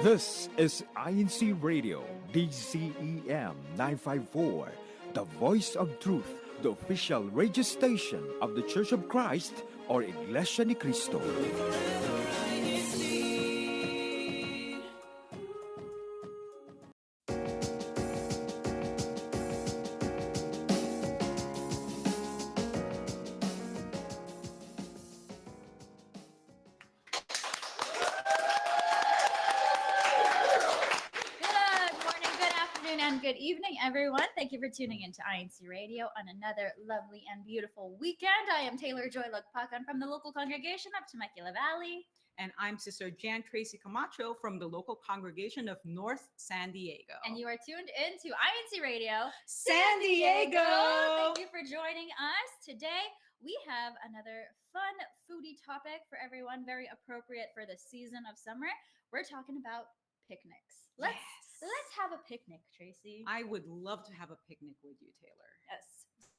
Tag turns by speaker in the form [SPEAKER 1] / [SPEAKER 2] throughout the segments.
[SPEAKER 1] This is INCRadio, DCEM 954, the voice of truth, the official radio station of the Church of Christ, or Iglesianicristo.
[SPEAKER 2] Good evening, everyone. Thank you for tuning in to INC Radio on another lovely and beautiful weekend. I am Taylor Joy Lagpakan from the local congregation of Temecula Valley.
[SPEAKER 3] And I'm Sister Jan Tracy Camacho from the local congregation of North San Diego.
[SPEAKER 2] And you are tuned in to INC Radio
[SPEAKER 3] San Diego.
[SPEAKER 2] Thank you for joining us. Today, we have another fun foodie topic for everyone, very appropriate for the season of summer. We're talking about picnics. Let's have a picnic, Tracy.
[SPEAKER 3] I would love to have a picnic with you, Taylor.
[SPEAKER 2] Yes.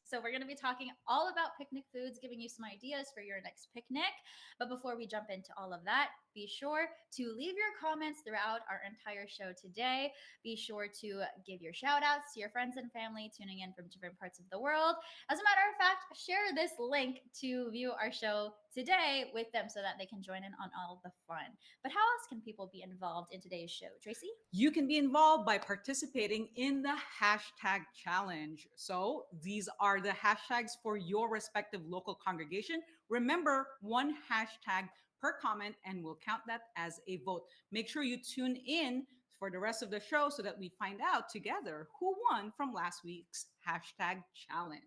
[SPEAKER 2] So we're going to be talking all about picnic foods, giving you some ideas for your next picnic. But before we jump into all of that, be sure to leave your comments throughout our entire show today. Be sure to give your shout outs to your friends and family tuning in from different parts of the world. As a matter of fact, share this link to view our show today with them so that they can join in on all the fun. But how else can people be involved in today's show, Tracy?
[SPEAKER 3] You can be involved by participating in the hashtag challenge. So these are the hashtags for your respective local congregation. Remember, one hashtag per comment, and we'll count that as a vote. Make sure you tune in for the rest of the show so that we find out together who won from last week's hashtag challenge.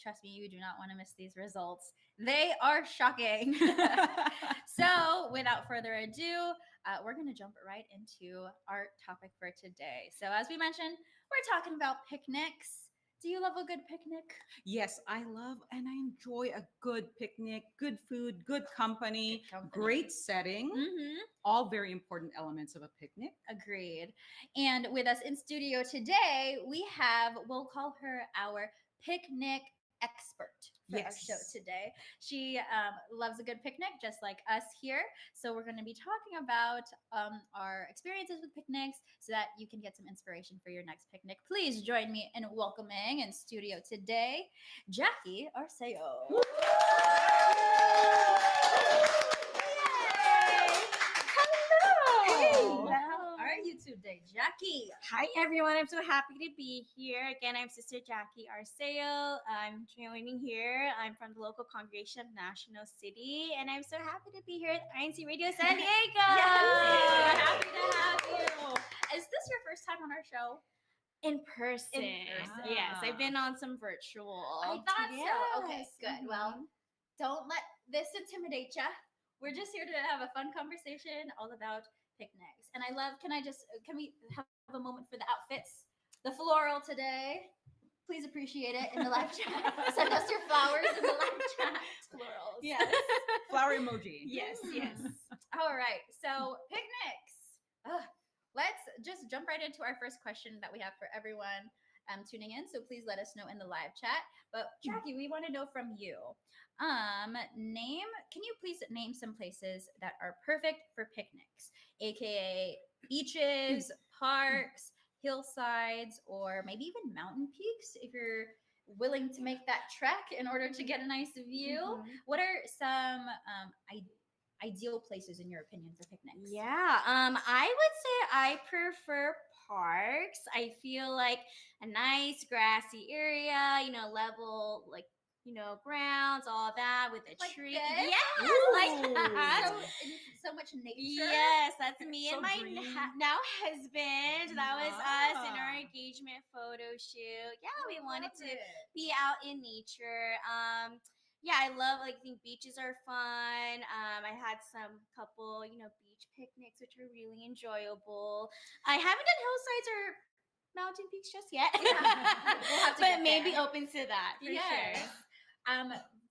[SPEAKER 2] Trust me, you do not want to miss these results. They are shocking. So without further ado, we're going to jump right into our topic for today. So as we mentioned, we're talking about picnics. Do you love a good picnic?
[SPEAKER 3] Yes, I love and I enjoy a good picnic, good food, good company. Great setting. All very important elements of a picnic.
[SPEAKER 2] Agreed. And with us in studio today, we have, we'll call her our picnic expert for our show today. She loves a good picnic just like us here. So we're going to be talking about our experiences with picnics so that you can get some inspiration for your next picnic. Please join me in welcoming in studio today, Jackie Arceo. Hello. How are you today, Jackie?
[SPEAKER 4] Hi, everyone. I'm so happy to be here. Again, I'm Sister Jackie Arceo. I'm joining here. I'm from the local congregation of National City, and I'm so happy to be here at INC Radio San Diego.
[SPEAKER 2] Yes, we're happy to have you. Is this your first time on our show?
[SPEAKER 4] In person. Yes, I've been on some virtual.
[SPEAKER 2] I thought so. Okay, good. Well, don't let this intimidate you. We're just here to have a fun conversation all about picnics. And I love, can we have a moment for the outfits? The floral today. Please appreciate it in the live chat. Send us your flowers in the live chat. Florals.
[SPEAKER 3] Yes. Flower emoji.
[SPEAKER 4] Yes.
[SPEAKER 2] All right. So picnics. Let's just jump right into our first question that we have for everyone tuning in. So please let us know in the live chat. But Jackie, we want to know from you. Can you please name some places that are perfect for picnics, aka beaches, parks, hillsides, or maybe even mountain peaks if you're willing to make that trek in order to get a nice view? What are some ideal places in your opinion for picnics?
[SPEAKER 4] I would say I prefer parks. I feel like a nice grassy area, level, grounds, all that with a tree.
[SPEAKER 2] This?
[SPEAKER 4] Yeah,
[SPEAKER 2] Ooh.
[SPEAKER 4] like that.
[SPEAKER 2] So much nature.
[SPEAKER 4] Yes, that's me
[SPEAKER 3] so
[SPEAKER 4] and my now husband. That was us in our
[SPEAKER 3] Wow.
[SPEAKER 4] engagement photo shoot. Yeah, we wanted to be out in nature. I love, I think beaches are fun. I had some couple, beach picnics, which are really enjoyable. I haven't done hillsides or mountain peaks just yet.
[SPEAKER 2] We'll have to
[SPEAKER 4] but maybe open to that for sure.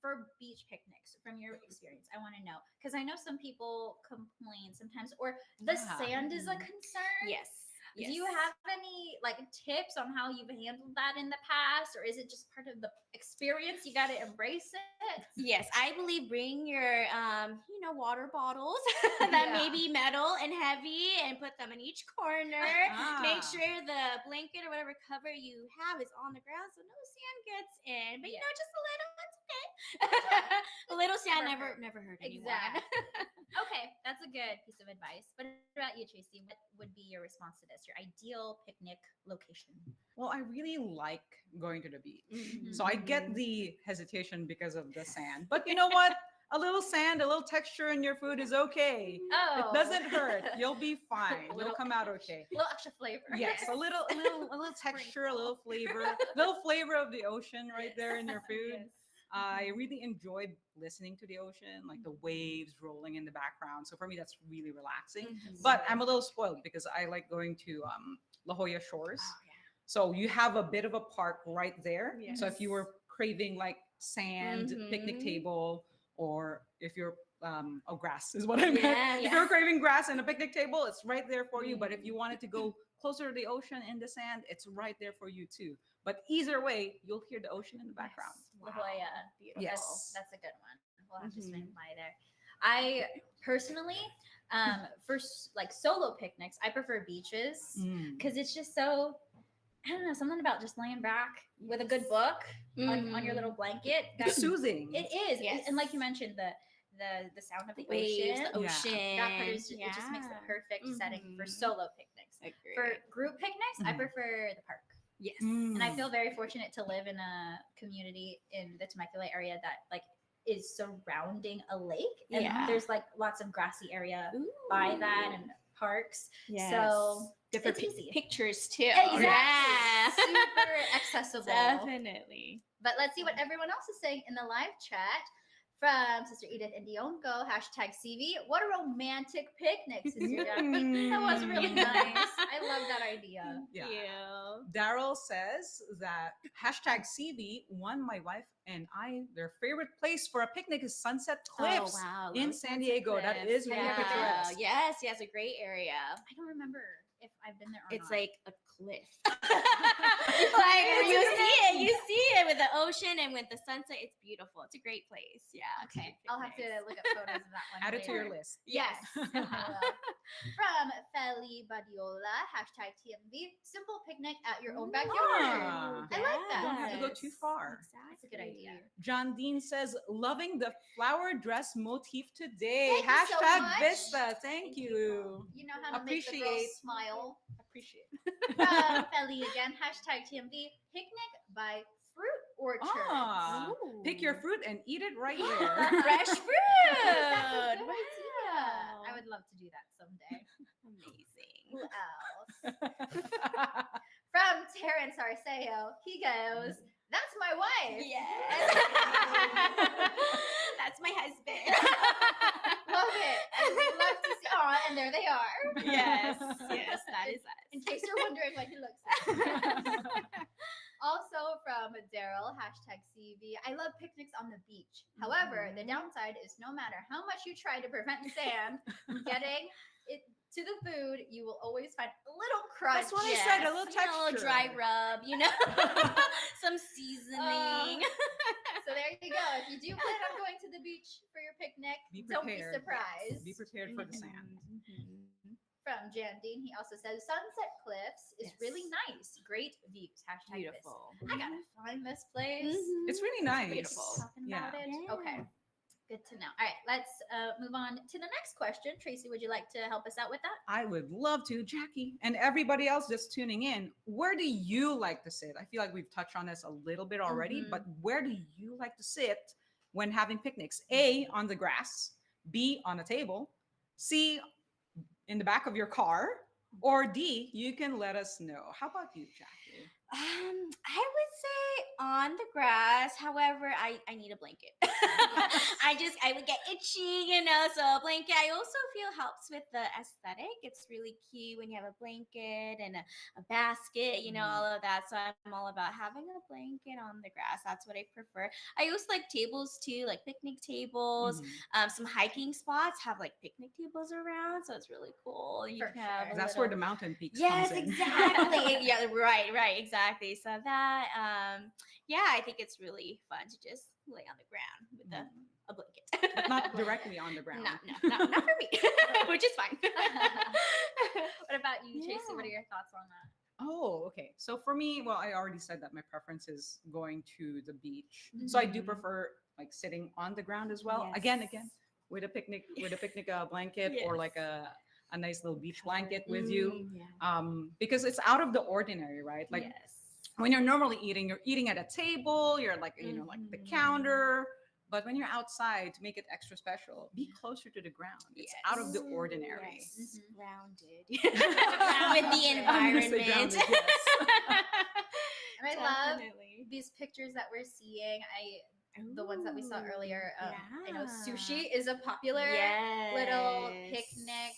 [SPEAKER 2] For beach picnics, from your experience, I want to know, because I know some people complain sometimes, or the sand is a concern.
[SPEAKER 4] Yes.
[SPEAKER 2] Do you have any like tips on how you've handled that in the past, or is it just part of the experience? You got to embrace it.
[SPEAKER 4] Yes, I believe bring your water bottles that may be metal and heavy and put them in each corner. Make sure the blanket or whatever cover you have is on the ground so no sand gets in. But just a little, it's okay. A little sand never hurt anyone.
[SPEAKER 2] Exactly. Okay, that's a good piece of advice. What about you, Tracy? What would be your response to this? Your ideal picnic location?
[SPEAKER 3] Well, I really like going to the beach.
[SPEAKER 4] Mhm.
[SPEAKER 3] So I get the hesitation because of the sand. But you know what? A little sand, a little texture in your food is okay.
[SPEAKER 2] Oh,
[SPEAKER 3] It doesn't hurt. You'll be fine. You'll
[SPEAKER 2] Little-
[SPEAKER 3] come out okay.
[SPEAKER 2] A little extra flavor.
[SPEAKER 3] Yes, a little texture, a little flavor of the ocean right there in your food. I really enjoy listening to the ocean, like the waves rolling in the background. So for me, that's really relaxing.
[SPEAKER 4] Mhm.
[SPEAKER 3] But I'm a little spoiled because I like going to La Jolla Shores. So you have a bit of a park right there. So if you were craving like sand, picnic
[SPEAKER 4] Mhm.
[SPEAKER 3] table, or if you're grass is what I meant.
[SPEAKER 4] Yeah,
[SPEAKER 3] If
[SPEAKER 4] yeah.
[SPEAKER 3] you're craving grass and a picnic table, it's right there for you. But if you wanted to go closer to the ocean in the sand, it's right there for you too. But either way, you'll hear the ocean in the background.
[SPEAKER 2] La Jolla.
[SPEAKER 4] Beautiful.
[SPEAKER 3] Yes.
[SPEAKER 2] That's a good one. We'll have to swing
[SPEAKER 4] Mhm.
[SPEAKER 2] by there. I personally, like solo picnics, I prefer beaches
[SPEAKER 3] Mm.
[SPEAKER 2] because it's just so, I don't know, something about just laying back with a good book on your little blanket.
[SPEAKER 3] It's soothing.
[SPEAKER 2] It is.
[SPEAKER 4] Yes.
[SPEAKER 2] And like you mentioned, the sound of the
[SPEAKER 4] Waves,
[SPEAKER 2] ocean.
[SPEAKER 4] the ocean.
[SPEAKER 2] That produces, it just makes the perfect setting for
[SPEAKER 4] Mhm.
[SPEAKER 2] solo picnics.
[SPEAKER 4] Agree.
[SPEAKER 2] For group picnics, I
[SPEAKER 3] Mhm.
[SPEAKER 2] prefer the park.
[SPEAKER 4] yes.
[SPEAKER 2] And I feel very fortunate to live in a community in the Temecula area that like is surrounding a lake. And
[SPEAKER 4] Yeah.
[SPEAKER 2] there's like lots of grassy area by that and parks.
[SPEAKER 4] Yes.
[SPEAKER 2] So
[SPEAKER 4] different
[SPEAKER 2] it's easy.
[SPEAKER 4] pictures too.
[SPEAKER 2] Exactly.
[SPEAKER 4] Yeah.
[SPEAKER 2] Super accessible.
[SPEAKER 4] Definitely.
[SPEAKER 2] But let's see what everyone else is saying in the live chat. From Sister Edith Indiongo, #CV. What a romantic picnic, Sister Jackie. That was really nice. I love that idea.
[SPEAKER 3] Yeah.
[SPEAKER 4] You.
[SPEAKER 3] Daryl says that #CV won my wife and I. Their favorite place for a picnic is Sunset Cliffs in
[SPEAKER 4] love
[SPEAKER 3] San Diego. That
[SPEAKER 4] Cliffs.
[SPEAKER 3] is really
[SPEAKER 2] Yeah.
[SPEAKER 3] picturesque.
[SPEAKER 4] Yes, a great area.
[SPEAKER 2] I don't remember if I've been there or
[SPEAKER 4] It's
[SPEAKER 2] not.
[SPEAKER 4] like a cliff. Like you see it with the ocean and with the sunset. It's beautiful. It's a great place. Yeah.
[SPEAKER 2] Okay, I'll have to look up photos of that one.
[SPEAKER 3] Add it to
[SPEAKER 2] later.
[SPEAKER 3] your list.
[SPEAKER 2] Yes. I will. From Feli Badiola, #TMV. Simple picnic at your own backyard.
[SPEAKER 3] Ah.
[SPEAKER 2] I like that.
[SPEAKER 3] Don't have to go too far.
[SPEAKER 2] That's a good idea.
[SPEAKER 3] John Dean says, loving the flower dress motif today.
[SPEAKER 2] Thank you so much.
[SPEAKER 3] #Vista. Thank you.
[SPEAKER 2] You know how to make the girls
[SPEAKER 3] Appreciate.
[SPEAKER 2] smile.
[SPEAKER 3] Appreciate.
[SPEAKER 2] From Feli again, #TMV. Picnic by fruit orchards.
[SPEAKER 3] Ah,
[SPEAKER 4] Ooh.
[SPEAKER 3] pick your fruit and eat it right there.
[SPEAKER 4] Fresh fruit.
[SPEAKER 2] That's a good idea.
[SPEAKER 4] Wow.
[SPEAKER 2] I would love to do that someday.
[SPEAKER 4] Amazing.
[SPEAKER 2] Who else? From Terrence Arceo, he goes, "That's my wife."
[SPEAKER 4] Yes. That's my husband.
[SPEAKER 2] Love it. I would love to see. Oh, and there they are.
[SPEAKER 4] Yes, that is us.
[SPEAKER 2] In case you're wondering what he looks like. Also from Daryl, #CV. I love picnics on the beach. However, the downside is no matter how much you try to prevent sand from getting it to the food, you will always find a little crunch.
[SPEAKER 3] That's what I said, a little
[SPEAKER 4] You know, a little dry
[SPEAKER 3] texture.
[SPEAKER 4] rub, some seasoning.
[SPEAKER 2] So there you go. If you do plan on going to the beach for your picnic,
[SPEAKER 3] Be
[SPEAKER 2] don't be
[SPEAKER 3] prepared.
[SPEAKER 2] surprised.
[SPEAKER 3] Be prepared for the sand.
[SPEAKER 2] From Jan Dean, he also says Sunset Cliffs is really nice. Great views.
[SPEAKER 4] Beautiful.
[SPEAKER 2] This. I gotta find this place.
[SPEAKER 3] It's really nice.
[SPEAKER 4] beautiful.
[SPEAKER 2] Talking about it.
[SPEAKER 4] Yeah.
[SPEAKER 2] Okay. Good to know. All right, let's move on to the next question. Tracy, would you like to help us out with that?
[SPEAKER 3] I would love to, Jackie, and everybody else just tuning in. Where do you like to sit? I feel like we've touched on this a little bit already, but where do you like to sit when having picnics? A, on the grass, B, on a table, C, in the back of your car, or D, you can let us know. How about you, Jackie?
[SPEAKER 4] I would say on the grass. However, I need a blanket. I would get itchy, So a blanket I also feel helps with the aesthetic. It's really cute when you have a blanket and a basket, all of that. So I'm all about having a blanket on the grass. That's what I prefer. I also like tables too, like picnic tables. Some hiking spots have like picnic tables around, so it's really cool. You
[SPEAKER 2] For
[SPEAKER 4] can have
[SPEAKER 2] sure.
[SPEAKER 4] a
[SPEAKER 3] That's
[SPEAKER 4] little.
[SPEAKER 3] where the mountain peaks
[SPEAKER 4] Yes,
[SPEAKER 3] comes in.
[SPEAKER 4] exactly. Yeah, right, exactly. So that, yeah, I think it's really fun to just lay on the ground with a blanket.
[SPEAKER 3] But not directly on the ground.
[SPEAKER 4] No, not for me, which is fine.
[SPEAKER 2] What about you, Tracy? What are
[SPEAKER 4] Yeah.
[SPEAKER 2] your thoughts on that?
[SPEAKER 3] Oh, okay. So for me, well, I already said that my preference is going to the beach. So I do
[SPEAKER 4] Mhm.
[SPEAKER 3] prefer like sitting on the ground as well.
[SPEAKER 4] Yes.
[SPEAKER 3] Again, with a picnic blanket or like
[SPEAKER 4] Yes.
[SPEAKER 3] a nice little beach blanket with you.
[SPEAKER 4] Yeah.
[SPEAKER 3] Because it's out of the ordinary, right? Like
[SPEAKER 4] Yes.
[SPEAKER 3] when you're normally eating, you're eating at a table, you're like, like the counter. But when you're outside, to make it extra special, be closer to the ground. It's out of the
[SPEAKER 4] Yes.
[SPEAKER 3] ordinary.
[SPEAKER 4] Yes. Grounded
[SPEAKER 2] With
[SPEAKER 4] with the
[SPEAKER 2] the
[SPEAKER 3] I'm gonna say
[SPEAKER 4] environment.
[SPEAKER 3] grounded, yes.
[SPEAKER 2] And I love
[SPEAKER 4] Definitely.
[SPEAKER 2] these pictures that we're seeing. The ones that we saw earlier. I know
[SPEAKER 4] Yeah.
[SPEAKER 2] sushi is a popular little picnic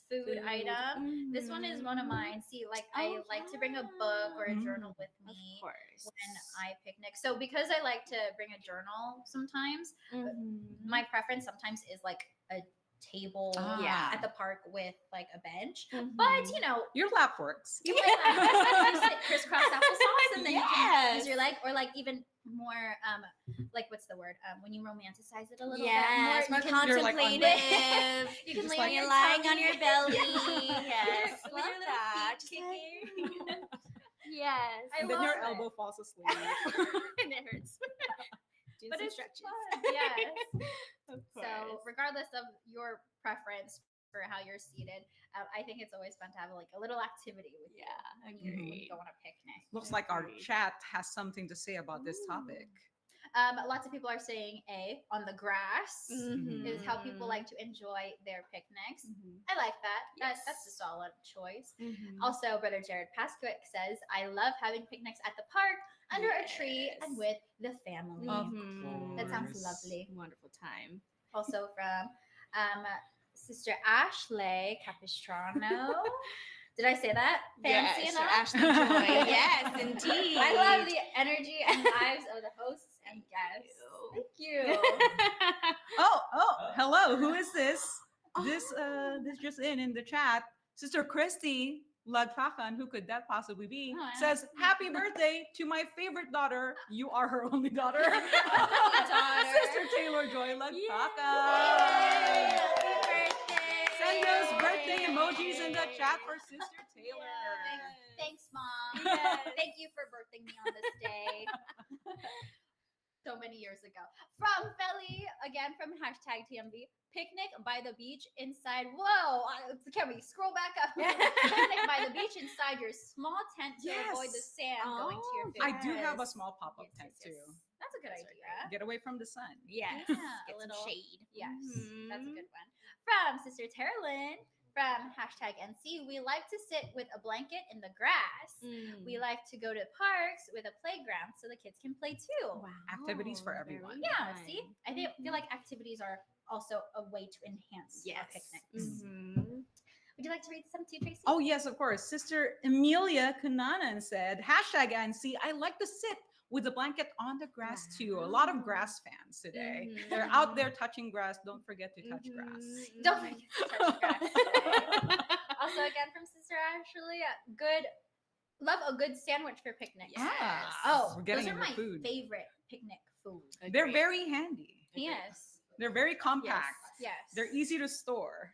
[SPEAKER 2] food item. This one is one of mine. See, like I like to bring a book or a journal with
[SPEAKER 4] Of
[SPEAKER 2] me
[SPEAKER 4] course.
[SPEAKER 2] when I picnic. So because I like to bring a journal sometimes,
[SPEAKER 4] Mhm.
[SPEAKER 2] my preference sometimes is like a table
[SPEAKER 3] Ah.
[SPEAKER 2] at the park with like a bench.
[SPEAKER 4] Mhm.
[SPEAKER 2] But
[SPEAKER 3] Your lap works.
[SPEAKER 2] you sit crisscross applesauce and then you can use
[SPEAKER 4] Yes.
[SPEAKER 2] your leg, or like even more like what's the word when you romanticize it a little
[SPEAKER 4] Yes,
[SPEAKER 2] bit more,
[SPEAKER 4] more
[SPEAKER 3] You're like on the-
[SPEAKER 4] contemplative.
[SPEAKER 2] you can
[SPEAKER 3] Just
[SPEAKER 2] lay
[SPEAKER 3] like-
[SPEAKER 2] on
[SPEAKER 4] You're
[SPEAKER 2] your
[SPEAKER 4] lying
[SPEAKER 2] tummy.
[SPEAKER 4] on your belly. Yes,
[SPEAKER 2] With
[SPEAKER 4] love
[SPEAKER 2] your little
[SPEAKER 4] that.
[SPEAKER 2] feet
[SPEAKER 4] Just like-
[SPEAKER 2] kicking.
[SPEAKER 4] yes,
[SPEAKER 2] I
[SPEAKER 3] And then
[SPEAKER 2] love
[SPEAKER 3] your
[SPEAKER 2] it.
[SPEAKER 3] elbow falls asleep.
[SPEAKER 4] and it hurts. Do
[SPEAKER 2] But
[SPEAKER 4] some
[SPEAKER 2] it's
[SPEAKER 4] stretches.
[SPEAKER 2] fun, yes.
[SPEAKER 4] Of
[SPEAKER 2] So
[SPEAKER 4] course.
[SPEAKER 2] regardless of your preference for how you're seated, I think it's always fun to have like a little activity with you when you
[SPEAKER 4] agreed.
[SPEAKER 2] go on a picnic.
[SPEAKER 3] Looks like our
[SPEAKER 4] Agreed.
[SPEAKER 3] chat has something to say about this topic.
[SPEAKER 2] Lots of people are saying A, on the grass is how people like to enjoy their picnics. I like that. That's a solid choice. Also, Brother Jared Pasquick says, I love having picnics at the park, under a tree, and with the family.
[SPEAKER 3] Of
[SPEAKER 2] That sounds
[SPEAKER 3] course.
[SPEAKER 2] lovely.
[SPEAKER 4] Wonderful time.
[SPEAKER 2] Also from Sister Ashley Capistrano. Did I say that fancy
[SPEAKER 4] Yes,
[SPEAKER 2] enough?
[SPEAKER 4] Ashley Joy. Yes, indeed.
[SPEAKER 2] I love the energy and vibes of the hosts and guests. Thank you.
[SPEAKER 3] Oh, hello. Who is this? This just in the chat. Sister Christy Ladfakan, who could that possibly be?
[SPEAKER 2] Oh, yeah.
[SPEAKER 3] Says, "Happy birthday to my favorite daughter. You are her only daughter."
[SPEAKER 2] daughter.
[SPEAKER 3] Sister Taylor Joy Ladfakan.
[SPEAKER 2] Yay!
[SPEAKER 4] Happy birthday.
[SPEAKER 3] Send those birthday emojis in the chat for Sister Taylor.
[SPEAKER 2] Thanks, Mom.
[SPEAKER 4] Yes.
[SPEAKER 2] Thank you for birthing me on this day. So many years ago. From Feli, again from hashtag TMV, picnic by the beach inside. Whoa, can we scroll back up? Picnic by the beach inside your small tent to avoid the
[SPEAKER 3] Yes.
[SPEAKER 2] sand going to your food.
[SPEAKER 3] I do have a
[SPEAKER 4] Yes.
[SPEAKER 3] small pop-up
[SPEAKER 2] Yes,
[SPEAKER 3] tent
[SPEAKER 2] yes, yes.
[SPEAKER 3] too.
[SPEAKER 2] That's a good
[SPEAKER 4] Those are
[SPEAKER 2] idea.
[SPEAKER 3] Get away from the sun.
[SPEAKER 4] Yes.
[SPEAKER 2] Yeah,
[SPEAKER 4] Get
[SPEAKER 2] a
[SPEAKER 4] some
[SPEAKER 2] little-
[SPEAKER 4] shade.
[SPEAKER 2] Yes, that's a
[SPEAKER 4] Mhm.
[SPEAKER 2] good one. From Sister Terlin, from hashtag NC, we like to sit with a blanket in the grass. We like to go to parks with a playground so the kids can play too.
[SPEAKER 4] Wow.
[SPEAKER 3] Activities for
[SPEAKER 4] Very
[SPEAKER 3] everyone.
[SPEAKER 2] Yeah,
[SPEAKER 4] fun.
[SPEAKER 2] see, I feel like activities are also a way to enhance our
[SPEAKER 4] Yes.
[SPEAKER 2] picnics. Would you like to read some too, Tracy?
[SPEAKER 3] Oh, yes, of course. Sister Emilia Kananan said, hashtag NC, I like to sit with a blanket on the grass too. A lot of grass fans today. They're out there touching grass. Don't forget to touch grass.
[SPEAKER 2] Don't forget to touch grass today. Also, again from Sister Ashley, love a good sandwich for picnics.
[SPEAKER 3] Ah,
[SPEAKER 2] Oh,
[SPEAKER 3] we're getting
[SPEAKER 2] those are
[SPEAKER 3] into
[SPEAKER 2] my
[SPEAKER 3] food.
[SPEAKER 2] favorite picnic food.
[SPEAKER 3] They're very handy.
[SPEAKER 2] Yes.
[SPEAKER 3] They're very compact.
[SPEAKER 2] Yes.
[SPEAKER 3] They're easy to store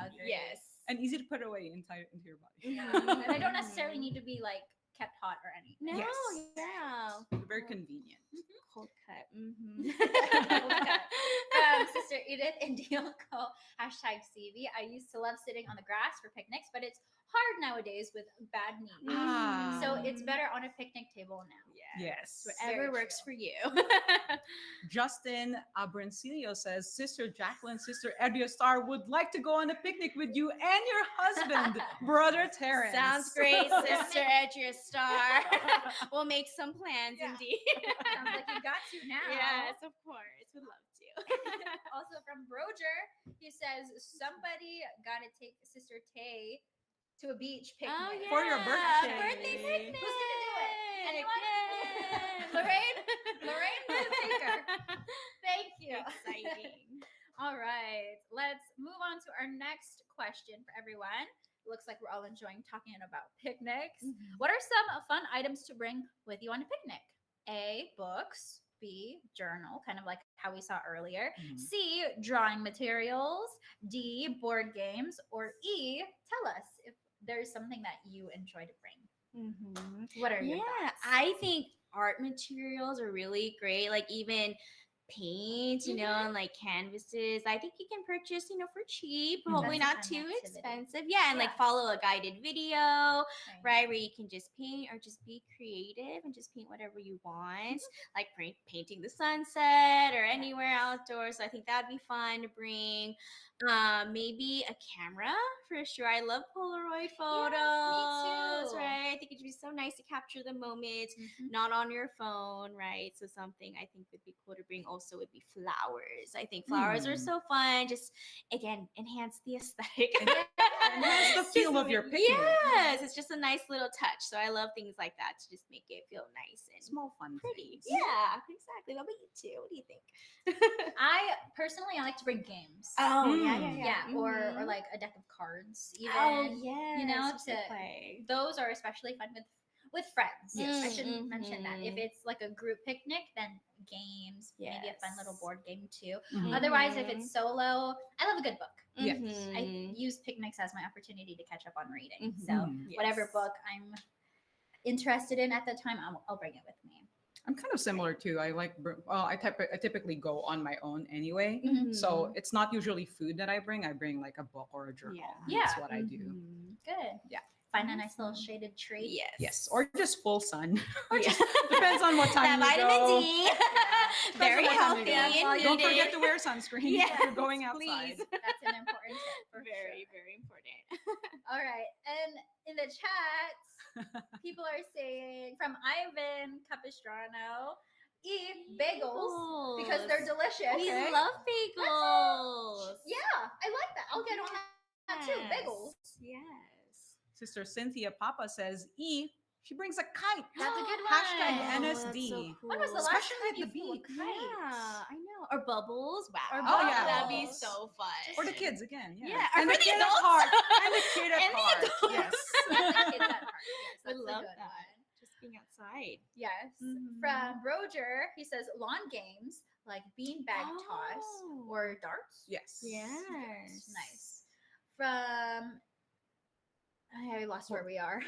[SPEAKER 2] Agreed.
[SPEAKER 4] Yes.
[SPEAKER 3] and easy to put away into your body.
[SPEAKER 2] And they don't necessarily need to be like kept hot or anything.
[SPEAKER 4] No,
[SPEAKER 3] Yes.
[SPEAKER 4] yeah.
[SPEAKER 3] They're very convenient.
[SPEAKER 4] Cold cut.
[SPEAKER 2] Sister Edith and Dioko, hashtag CV. I used to love sitting on the grass for picnics, but it's hard nowadays with bad knees.
[SPEAKER 3] Ah.
[SPEAKER 2] So it's better on a picnic table now.
[SPEAKER 3] Yes.
[SPEAKER 4] Whatever
[SPEAKER 2] Very
[SPEAKER 4] works
[SPEAKER 2] true.
[SPEAKER 4] for you.
[SPEAKER 3] Justin Abrancilio says, Sister Jacqueline, Sister Edria Star would like to go on a picnic with you and your husband, Brother Terrence.
[SPEAKER 4] Sounds great, Sister Edria Star. We'll make some plans
[SPEAKER 3] Yeah.
[SPEAKER 4] indeed.
[SPEAKER 2] Sounds like you got to now.
[SPEAKER 4] Yes, of course. Would love to.
[SPEAKER 2] Also from Roger, he says somebody got to take Sister Tay to a beach picnic.
[SPEAKER 4] Oh, yeah.
[SPEAKER 3] For your birthday.
[SPEAKER 4] Birthday picnic.
[SPEAKER 2] Who's gonna do it? Anyone?
[SPEAKER 4] Yes.
[SPEAKER 2] Lorraine? Lorraine, the taker. Thank you.
[SPEAKER 4] Exciting.
[SPEAKER 2] All right, let's move on to our next question for everyone. Looks like we're all enjoying talking about picnics.
[SPEAKER 4] Mhm.
[SPEAKER 2] What are some fun items to bring with you on a picnic? A, books. B, journal, kind of like how we saw earlier.
[SPEAKER 3] Mhm.
[SPEAKER 2] C, drawing materials. D, board games. Or E, tell us if there's something that you enjoy to bring.
[SPEAKER 4] Mm-hmm.
[SPEAKER 2] What are your
[SPEAKER 4] Yeah,
[SPEAKER 2] thoughts?
[SPEAKER 4] I think art materials are really great. Like even paint, and like canvases. I think you can purchase, for cheap.
[SPEAKER 3] Mhm.
[SPEAKER 4] Hopefully
[SPEAKER 2] That's a
[SPEAKER 4] not
[SPEAKER 2] fun
[SPEAKER 4] too
[SPEAKER 2] activity.
[SPEAKER 4] expensive. Yeah, and
[SPEAKER 2] Yeah.
[SPEAKER 4] like follow a guided video, right, where you can just paint or just be creative and just paint whatever you want, like painting the sunset or anywhere outdoors. So I think that'd be fun to bring. Maybe a camera for sure. I love Polaroid photos,
[SPEAKER 2] too.
[SPEAKER 4] right? I think it'd be so nice to capture the moment,
[SPEAKER 2] Mhm.
[SPEAKER 4] not on your phone, right? So something I think would be cool to bring also would be flowers. I think flowers are
[SPEAKER 3] Hmm.
[SPEAKER 4] so fun. Just again, enhance the aesthetic.
[SPEAKER 3] Enhance the feel of your picnic.
[SPEAKER 4] Yes, it's just a nice little touch. So I love things like that to just make it feel nice and
[SPEAKER 3] Small fun
[SPEAKER 4] pretty.
[SPEAKER 3] things.
[SPEAKER 4] Yeah, exactly. What about you too? What do you think?
[SPEAKER 2] I personally like to bring games.
[SPEAKER 4] Oh
[SPEAKER 2] Yeah, or
[SPEAKER 4] Mhm.
[SPEAKER 2] like a deck of cards. Even,
[SPEAKER 4] Oh yeah,
[SPEAKER 2] you know,
[SPEAKER 4] just
[SPEAKER 2] to
[SPEAKER 4] play.
[SPEAKER 2] those are especially fun with friends.
[SPEAKER 3] Yes.
[SPEAKER 2] I shouldn't mention that. If
[SPEAKER 4] Mhm.
[SPEAKER 2] it's like a group picnic, then games, maybe a fun little
[SPEAKER 4] Yes.
[SPEAKER 2] board game too.
[SPEAKER 3] Mhm.
[SPEAKER 2] Otherwise, if it's solo, I love a good book.
[SPEAKER 3] Yes.
[SPEAKER 2] I
[SPEAKER 4] Mhm.
[SPEAKER 2] use picnics as my opportunity to catch up on reading.
[SPEAKER 4] Mhm.
[SPEAKER 2] So
[SPEAKER 3] Mhm.
[SPEAKER 2] whatever
[SPEAKER 4] Yes.
[SPEAKER 2] book I'm interested in at the time, I'll bring it with me.
[SPEAKER 3] I'm kind of similar too. I typically go on my own anyway.
[SPEAKER 4] Mhm.
[SPEAKER 3] So it's not usually food that I bring. I bring like a book or a journal.
[SPEAKER 4] Yeah.
[SPEAKER 3] That's what I do.
[SPEAKER 4] Mhm.
[SPEAKER 2] Good.
[SPEAKER 3] Yeah.
[SPEAKER 2] Find a nice little
[SPEAKER 4] Awesome.
[SPEAKER 2] shaded tree.
[SPEAKER 4] Yes.
[SPEAKER 3] Yes, or just full sun. Or
[SPEAKER 4] Yeah.
[SPEAKER 3] just depends on what time
[SPEAKER 4] That
[SPEAKER 3] you
[SPEAKER 4] vitamin
[SPEAKER 3] go.
[SPEAKER 4] D.
[SPEAKER 3] Depends
[SPEAKER 4] Very
[SPEAKER 3] on what time
[SPEAKER 4] healthy
[SPEAKER 3] you go.
[SPEAKER 4] and
[SPEAKER 3] Don't
[SPEAKER 4] needed.
[SPEAKER 3] forget to wear sunscreen
[SPEAKER 4] Yes,
[SPEAKER 3] if you're going outside.
[SPEAKER 4] please.
[SPEAKER 2] That's an important tip for
[SPEAKER 4] Very,
[SPEAKER 2] sure.
[SPEAKER 4] very important.
[SPEAKER 2] All right. And in the chat, people are saying from Ivan Capistrano, eat bagels because they're delicious.
[SPEAKER 4] We
[SPEAKER 3] Okay.
[SPEAKER 4] love bagels.
[SPEAKER 2] Yeah, I like that. I'll get on that too.
[SPEAKER 4] Yes.
[SPEAKER 2] Bagels.
[SPEAKER 4] Yes.
[SPEAKER 3] Sister Cynthia Papa says, she brings a kite.
[SPEAKER 2] That's a good one.
[SPEAKER 3] Hashtag
[SPEAKER 4] Oh, that's
[SPEAKER 3] NSD.
[SPEAKER 4] so cool.
[SPEAKER 2] When was the last
[SPEAKER 3] Especially
[SPEAKER 2] time
[SPEAKER 3] at
[SPEAKER 2] you
[SPEAKER 3] the
[SPEAKER 2] flew a
[SPEAKER 3] beach.
[SPEAKER 2] kite?
[SPEAKER 4] Yeah, I know. Or bubbles. Wow.
[SPEAKER 2] Or
[SPEAKER 3] Oh, yeah.
[SPEAKER 4] That'd be
[SPEAKER 2] bubbles.
[SPEAKER 4] so fun.
[SPEAKER 3] For the kids again. Yeah.
[SPEAKER 4] Yeah, or
[SPEAKER 3] And
[SPEAKER 4] for
[SPEAKER 3] the
[SPEAKER 4] the
[SPEAKER 3] kid at
[SPEAKER 4] adults.
[SPEAKER 3] heart. And the kid at
[SPEAKER 4] And the
[SPEAKER 3] heart.
[SPEAKER 4] adults.
[SPEAKER 3] Yes.
[SPEAKER 2] And the kids at heart. Yes,
[SPEAKER 4] Would
[SPEAKER 2] that's a
[SPEAKER 4] love
[SPEAKER 2] good
[SPEAKER 4] that.
[SPEAKER 2] one.
[SPEAKER 4] Just being outside.
[SPEAKER 2] Yes.
[SPEAKER 4] Mhm.
[SPEAKER 2] From Roger, he says lawn games like beanbag toss
[SPEAKER 4] Oh.
[SPEAKER 2] or darts.
[SPEAKER 3] Yes.
[SPEAKER 4] Yes.
[SPEAKER 2] Nice. From I lost where we are.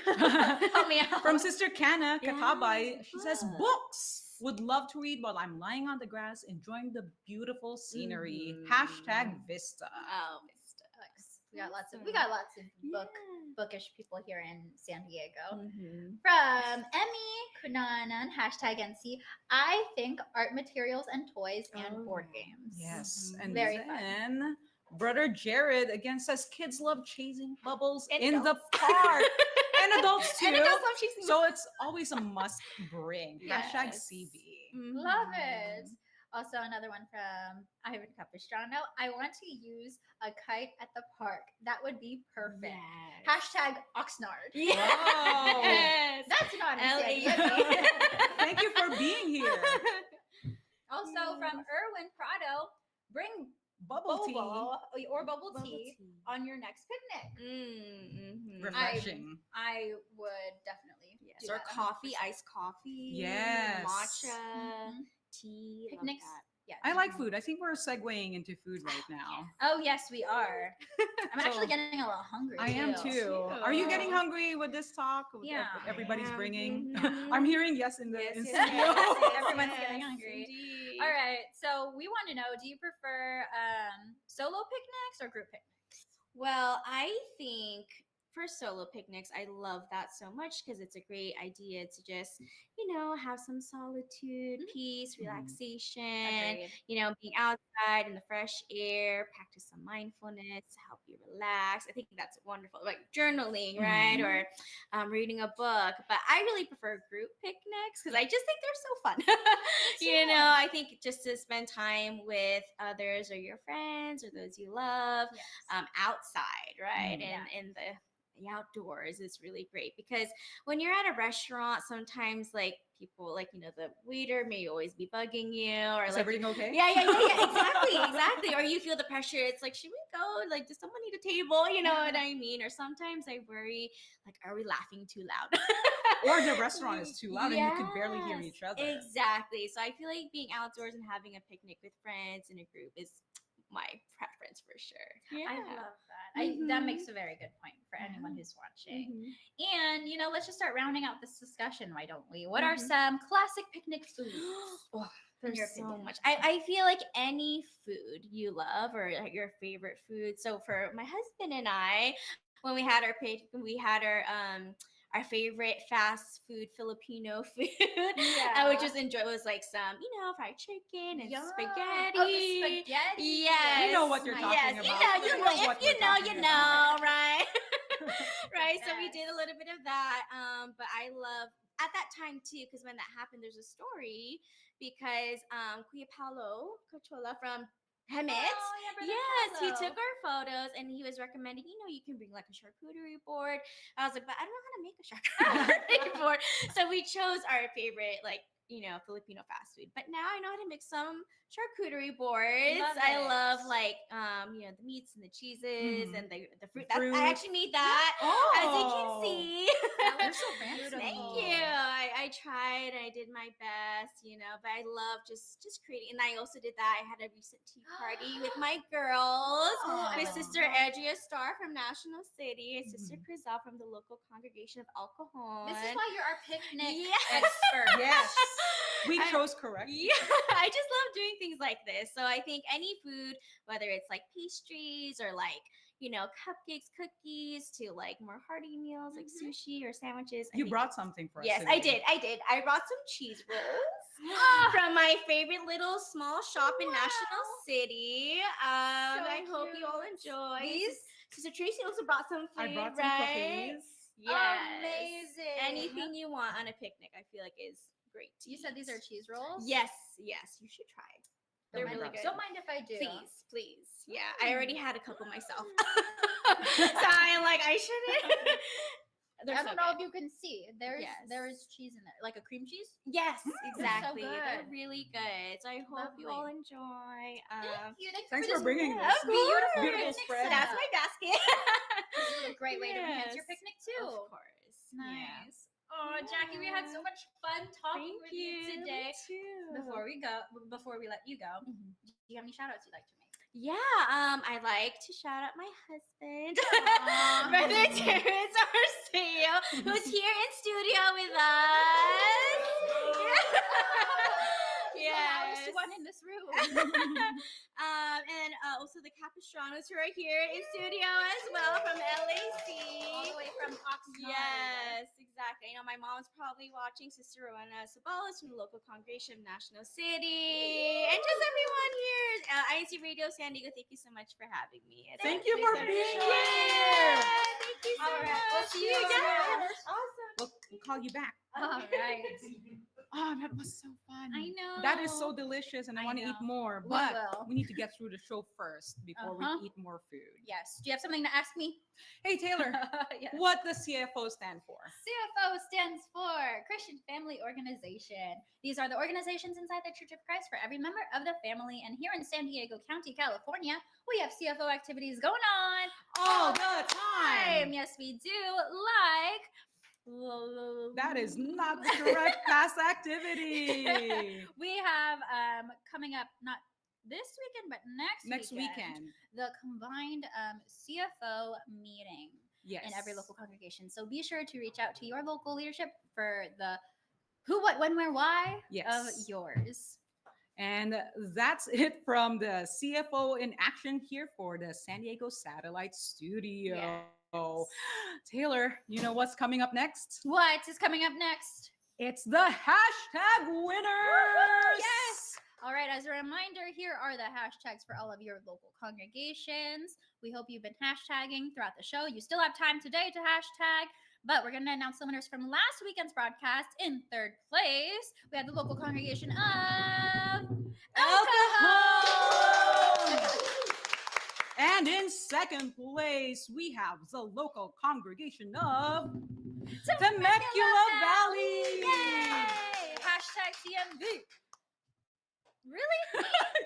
[SPEAKER 2] Help me out.
[SPEAKER 3] From Sister Kana
[SPEAKER 4] Yeah,
[SPEAKER 3] Katabay, she says,
[SPEAKER 4] books.
[SPEAKER 3] books. Would love to read while I'm lying on the grass, enjoying the beautiful scenery.
[SPEAKER 4] Mhm.
[SPEAKER 3] Hashtag Vista.
[SPEAKER 4] Oh, Vista.
[SPEAKER 2] Nice. We got lots of
[SPEAKER 4] Yeah.
[SPEAKER 2] bookish people here in San Diego.
[SPEAKER 4] Mhm.
[SPEAKER 2] From Emmy Kunanan, hashtag NC, I think art materials and toys and
[SPEAKER 4] Oh,
[SPEAKER 2] board
[SPEAKER 4] yeah.
[SPEAKER 2] games.
[SPEAKER 3] Yes.
[SPEAKER 4] Mhm.
[SPEAKER 3] And
[SPEAKER 2] Very fun.
[SPEAKER 3] then Brother Jared again says kids love chasing bubbles
[SPEAKER 4] And
[SPEAKER 3] in the
[SPEAKER 4] adults.
[SPEAKER 3] park. And adults too.
[SPEAKER 4] And adults love chasing
[SPEAKER 3] So it's always a must bring. Hashtag
[SPEAKER 4] Yes.
[SPEAKER 3] CB.
[SPEAKER 2] Love
[SPEAKER 4] Mhm.
[SPEAKER 2] it. Also, another one from Ivan Capistrano. I want to use a kite at the park. That would be perfect.
[SPEAKER 4] Yes.
[SPEAKER 2] Hashtag Oxnard.
[SPEAKER 4] Yes.
[SPEAKER 2] That's not in San
[SPEAKER 4] LA.
[SPEAKER 2] Diego.
[SPEAKER 3] Thank you for being here.
[SPEAKER 2] Also, from Erwin Prado, bring
[SPEAKER 3] Bubble tea.
[SPEAKER 2] boba or bubble
[SPEAKER 4] Bubble
[SPEAKER 2] tea
[SPEAKER 4] tea.
[SPEAKER 2] on your next picnic.
[SPEAKER 4] Mm-hmm.
[SPEAKER 3] Refreshing.
[SPEAKER 2] I would definitely
[SPEAKER 4] Yes.
[SPEAKER 2] do
[SPEAKER 4] Or
[SPEAKER 2] that,
[SPEAKER 4] coffee,
[SPEAKER 2] 100%.
[SPEAKER 4] iced coffee.
[SPEAKER 3] Yes.
[SPEAKER 4] Matcha,
[SPEAKER 2] Mhm.
[SPEAKER 4] tea. love
[SPEAKER 2] Picnics.
[SPEAKER 4] that.
[SPEAKER 2] Yeah.
[SPEAKER 3] I like food. I think we're segueing into food right now.
[SPEAKER 2] Oh yes, we are. I'm actually
[SPEAKER 3] So-
[SPEAKER 2] getting a little hungry.
[SPEAKER 3] I am too. Are you getting hungry with this talk? With
[SPEAKER 2] Yeah.
[SPEAKER 3] Everybody's
[SPEAKER 4] Yeah.
[SPEAKER 3] bringing.
[SPEAKER 4] Mhm.
[SPEAKER 3] I'm hearing yes in the
[SPEAKER 4] Yes,
[SPEAKER 3] in
[SPEAKER 4] yes,
[SPEAKER 3] studio.
[SPEAKER 4] yes,
[SPEAKER 2] Everyone's
[SPEAKER 4] yes,
[SPEAKER 2] getting hungry.
[SPEAKER 4] indeed.
[SPEAKER 2] All right. So we want to know: do you prefer solo picnics or group picnics?
[SPEAKER 4] Well, I think for solo picnics, I love that so much because it's a great idea to just, have some solitude, peace, relaxation,
[SPEAKER 2] Agreed.
[SPEAKER 4] being outside in the fresh air, practice some mindfulness to help you relax. I think that's wonderful. Like journaling, right? Or reading a book. But I really prefer group picnics because I just think they're so fun. I think just to spend time with others or your friends or those you love
[SPEAKER 2] Yes.
[SPEAKER 4] outside, right?
[SPEAKER 2] Yeah.
[SPEAKER 4] And in the outdoors is really great because when you're at a restaurant, sometimes like people like the waiter may always be bugging you or
[SPEAKER 3] Is
[SPEAKER 4] like
[SPEAKER 3] everything okay?
[SPEAKER 4] yeah, exactly, or you feel the pressure. It's like, should we go, like, does someone need a table, you know what I mean? Or sometimes I worry, like, are we laughing too loud?
[SPEAKER 3] Or the restaurant is too loud and you can barely hear
[SPEAKER 4] Yes,
[SPEAKER 3] each other.
[SPEAKER 4] exactly. So I feel like being outdoors and having a picnic with friends in a group is my preference for sure.
[SPEAKER 2] I love that. That makes a very good point for anyone who's watching. And let's just start rounding out this discussion, why don't we? What are some classic picnic foods?
[SPEAKER 4] Oh,
[SPEAKER 2] in
[SPEAKER 4] there's
[SPEAKER 2] your
[SPEAKER 4] so
[SPEAKER 2] opinion?
[SPEAKER 4] much. I feel like any food you love or like your favorite food. So for my husband and I, when we had our favorite fast food Filipino food, which was like some fried chicken and
[SPEAKER 2] Yum.
[SPEAKER 4] spaghetti.
[SPEAKER 2] Oh, the spaghetti.
[SPEAKER 4] Yes,
[SPEAKER 3] We know what you're talking
[SPEAKER 4] yes,
[SPEAKER 3] about.
[SPEAKER 4] you
[SPEAKER 3] We
[SPEAKER 4] know,
[SPEAKER 3] know
[SPEAKER 4] if
[SPEAKER 3] what
[SPEAKER 4] you
[SPEAKER 3] we're
[SPEAKER 4] know,
[SPEAKER 3] talking
[SPEAKER 4] you
[SPEAKER 3] about.
[SPEAKER 4] know, right? Right. So we
[SPEAKER 2] Yes.
[SPEAKER 4] did a little bit of that. But I love at that time too, because when that happened, there's a story because Kuya Paolo Cochola from Hemet.
[SPEAKER 2] Oh, yeah, Brother
[SPEAKER 4] Yes, he
[SPEAKER 2] Paolo.
[SPEAKER 4] took our photos and he was recommending, you can bring like a charcuterie board. I was like, but I don't know how to make a charcuterie board. So we chose our favorite, like, Filipino fast food. But now I know how to make some charcuterie boards.
[SPEAKER 2] Love
[SPEAKER 4] I
[SPEAKER 2] it.
[SPEAKER 4] love like the meats and the cheeses and the fruit.
[SPEAKER 3] Fruit.
[SPEAKER 4] I actually made that. As you can
[SPEAKER 3] Oh.
[SPEAKER 4] see.
[SPEAKER 2] That looks so fancy.
[SPEAKER 4] Thank you. I tried. I did my best, but I love just creating. And I also did that. I had a recent tea party with my girls.
[SPEAKER 2] Oh,
[SPEAKER 4] My
[SPEAKER 2] I
[SPEAKER 4] sister
[SPEAKER 2] love-
[SPEAKER 4] Edria Star from National City, sister Crisel from the local congregation of Al Cajon.
[SPEAKER 2] This is why you're our picnic
[SPEAKER 4] Yes.
[SPEAKER 2] expert.
[SPEAKER 3] Yes. We
[SPEAKER 4] I-
[SPEAKER 3] chose correctly.
[SPEAKER 4] Yeah, I just love doing things like this. So I think any food, whether it's like pastries or like, cupcakes, cookies, to like more hearty meals like sushi or sandwiches.
[SPEAKER 3] You brought something for us.
[SPEAKER 4] Yes,
[SPEAKER 3] today.
[SPEAKER 4] I did. I brought some cheese rolls
[SPEAKER 2] Ah,
[SPEAKER 4] from my favorite little small shop in National City. I hope you all
[SPEAKER 2] cute.
[SPEAKER 4] enjoy.
[SPEAKER 2] These?
[SPEAKER 4] Sister Tracy also brought some food,
[SPEAKER 3] I brought some
[SPEAKER 4] right?
[SPEAKER 3] cookies.
[SPEAKER 4] Yes.
[SPEAKER 2] Amazing.
[SPEAKER 4] Anything you want on a picnic, I feel like is great. to
[SPEAKER 2] You said these
[SPEAKER 4] eat.
[SPEAKER 2] are cheese rolls?
[SPEAKER 4] Yes, you should try. They're
[SPEAKER 3] Don't
[SPEAKER 4] really
[SPEAKER 3] mind
[SPEAKER 4] good.
[SPEAKER 2] Don't mind if I do.
[SPEAKER 4] Please. Yeah, I already had a couple myself. So I'm like, I shouldn't.
[SPEAKER 2] I don't know if you can see. There is
[SPEAKER 4] Yes.
[SPEAKER 2] cheese in there, like a cream cheese.
[SPEAKER 4] Yes, exactly.
[SPEAKER 2] good.
[SPEAKER 4] They're really good. So I hope you all
[SPEAKER 2] Lovely.
[SPEAKER 4] enjoy.
[SPEAKER 3] Thanks for bringing
[SPEAKER 4] Yeah,
[SPEAKER 3] this.
[SPEAKER 4] of course.
[SPEAKER 3] Beautiful spread.
[SPEAKER 4] That's my basket.
[SPEAKER 2] This is a great way to enhance your
[SPEAKER 4] Yes,
[SPEAKER 2] picnic too.
[SPEAKER 4] Of course. Yeah.
[SPEAKER 2] Nice. Oh, Jackie, we had so much fun talking with you today. Before we let you go, do you have any shout outs you'd like to make?
[SPEAKER 4] Yeah, I'd like to shout out my husband,
[SPEAKER 2] Aw.
[SPEAKER 4] Brother Terrence Arceo, who's here in studio with us.
[SPEAKER 2] He's the loudest one in this room.
[SPEAKER 4] And also the Capistranos who are here in studio as well from LAC.
[SPEAKER 2] All the way from Oxnard.
[SPEAKER 4] Yes, exactly. My mom's probably watching, Sister Rowena Sabalos from the local congregation of National City, and just everyone here. INCRadio San Diego, thank you so much for having me. It's
[SPEAKER 3] Thank
[SPEAKER 4] a
[SPEAKER 3] you for
[SPEAKER 4] pleasure.
[SPEAKER 3] being
[SPEAKER 4] Yeah,
[SPEAKER 3] here.
[SPEAKER 4] thank you so
[SPEAKER 2] All right,
[SPEAKER 4] much.
[SPEAKER 2] we'll see you
[SPEAKER 4] Yeah,
[SPEAKER 2] around.
[SPEAKER 4] awesome.
[SPEAKER 3] We'll call you back.
[SPEAKER 2] All right.
[SPEAKER 3] Oh, that was so fun.
[SPEAKER 2] I know.
[SPEAKER 3] That is so delicious, and I
[SPEAKER 2] I
[SPEAKER 3] want to eat
[SPEAKER 2] know.
[SPEAKER 3] more.
[SPEAKER 2] We
[SPEAKER 3] But
[SPEAKER 2] will.
[SPEAKER 3] we need to get through the show first before
[SPEAKER 2] Uh-huh.
[SPEAKER 3] we eat more food.
[SPEAKER 2] Yes. Do you have something to ask me?
[SPEAKER 3] Hey, Taylor,
[SPEAKER 2] Yes.
[SPEAKER 3] what does CFO stand for?
[SPEAKER 2] CFO stands for Christian Family Organization. These are the organizations inside the Church of Christ for every member of the family. And here in San Diego County, California, we have CFO activities going on
[SPEAKER 3] All the time.
[SPEAKER 2] Yes, we do. Like
[SPEAKER 3] That is not the correct past activity.
[SPEAKER 2] we have coming up not this weekend but next
[SPEAKER 3] weekend.
[SPEAKER 2] the combined CFO meeting
[SPEAKER 3] Yes.
[SPEAKER 2] in every local congregation. So be sure to reach out to your local leadership for the who, what, when, where, why
[SPEAKER 3] Yes.
[SPEAKER 2] of yours.
[SPEAKER 3] And that's it from the CFO in action here for the San Diego Satellite Studio. Taylor, you know what's coming up next?
[SPEAKER 2] What is coming up next?
[SPEAKER 3] It's the hashtag winners.
[SPEAKER 2] Yes. All right, as a reminder, here are the hashtags for all of your local congregations. We hope you've been hashtagging throughout the show. You still have time today to hashtag, but we're going to announce the winners from last weekend's broadcast. In third place, we had the local congregation of
[SPEAKER 3] El Cajon. And in second place, we have the local congregation of Temecula Valley.
[SPEAKER 2] Yay! Hashtag TMV. Really?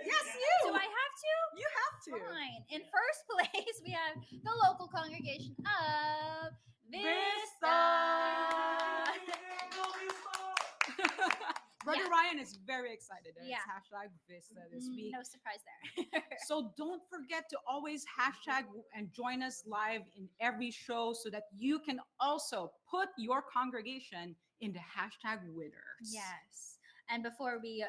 [SPEAKER 3] Yes, you.
[SPEAKER 2] Do I have to?
[SPEAKER 3] You have to.
[SPEAKER 2] Fine. In first place, we have the local congregation of Vista.
[SPEAKER 3] Brother Ryan is very excited. It's
[SPEAKER 2] Yeah.
[SPEAKER 3] hashtag Vista this week.
[SPEAKER 2] No surprise there.
[SPEAKER 3] So don't forget to always hashtag and join us live in every show so that you can also put your congregation in the hashtag winners.
[SPEAKER 2] Yes. And before we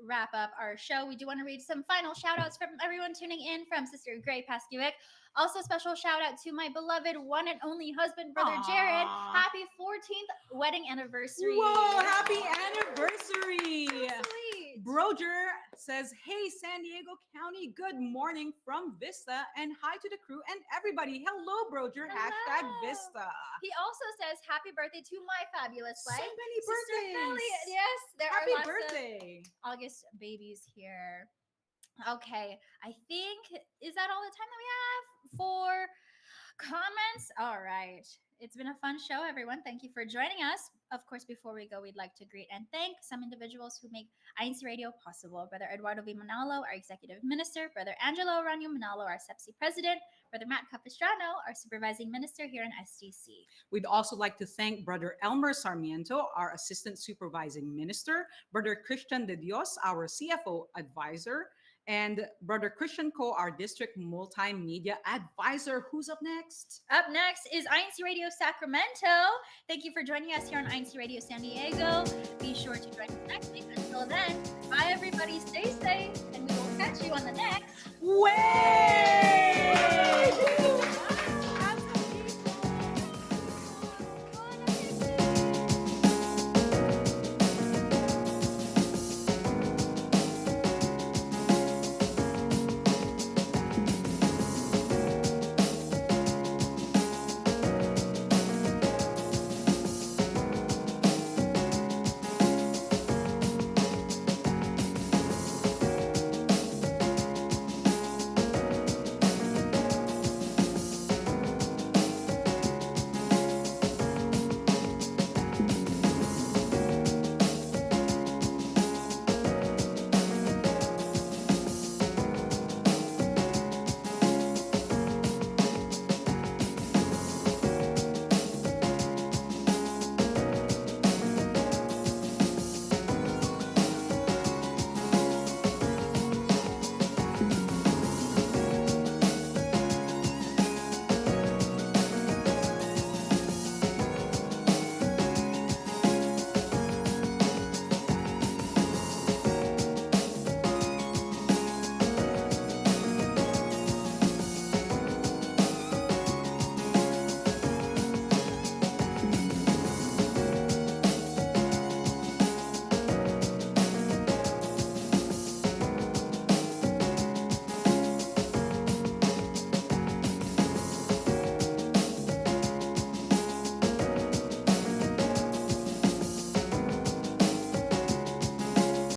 [SPEAKER 2] wrap up our show, we do want to read some final shout outs from everyone tuning in, from Sister Gray Pascuic. Also, special shout out to my beloved one and only husband, Brother Jared.
[SPEAKER 3] Aw.
[SPEAKER 2] Happy 14th wedding anniversary.
[SPEAKER 3] Whoa, happy anniversary.
[SPEAKER 2] Sweet.
[SPEAKER 3] Broger says, hey, San Diego County, good morning from Vista, and hi to the crew and everybody. Hello, Broger, hashtag
[SPEAKER 2] Hello.
[SPEAKER 3] Vista.
[SPEAKER 2] He also says happy birthday to my fabulous
[SPEAKER 3] So
[SPEAKER 2] wife.
[SPEAKER 3] many
[SPEAKER 2] Sister
[SPEAKER 3] birthdays.
[SPEAKER 2] Elliot. Yes, there
[SPEAKER 3] Happy
[SPEAKER 2] are lots
[SPEAKER 3] birthday.
[SPEAKER 2] of August babies here. Okay, I think, is that all the time that we have for comments? All right. It's been a fun show, everyone. Thank you for joining us. Of course, before we go, we'd like to greet and thank some individuals who make INCRadio possible. Brother Eduardo V. Manalo, our executive minister. Brother Angelo Aranyo Manalo, our SEPSI president. Brother Matt Capistrano, our supervising minister here in SDC.
[SPEAKER 3] We'd also like to thank Brother Elmer Sarmiento, our assistant supervising minister. Brother Christian De Dios, our CFO advisor. And Brother Christian Co, our district multimedia advisor. Who's up next?
[SPEAKER 2] Up next is INCRadio Sacramento. Thank you for joining us here on INCRadio San Diego. Be sure to join us next week. Until then, bye everybody, stay safe, and we will catch you on the next
[SPEAKER 3] Way!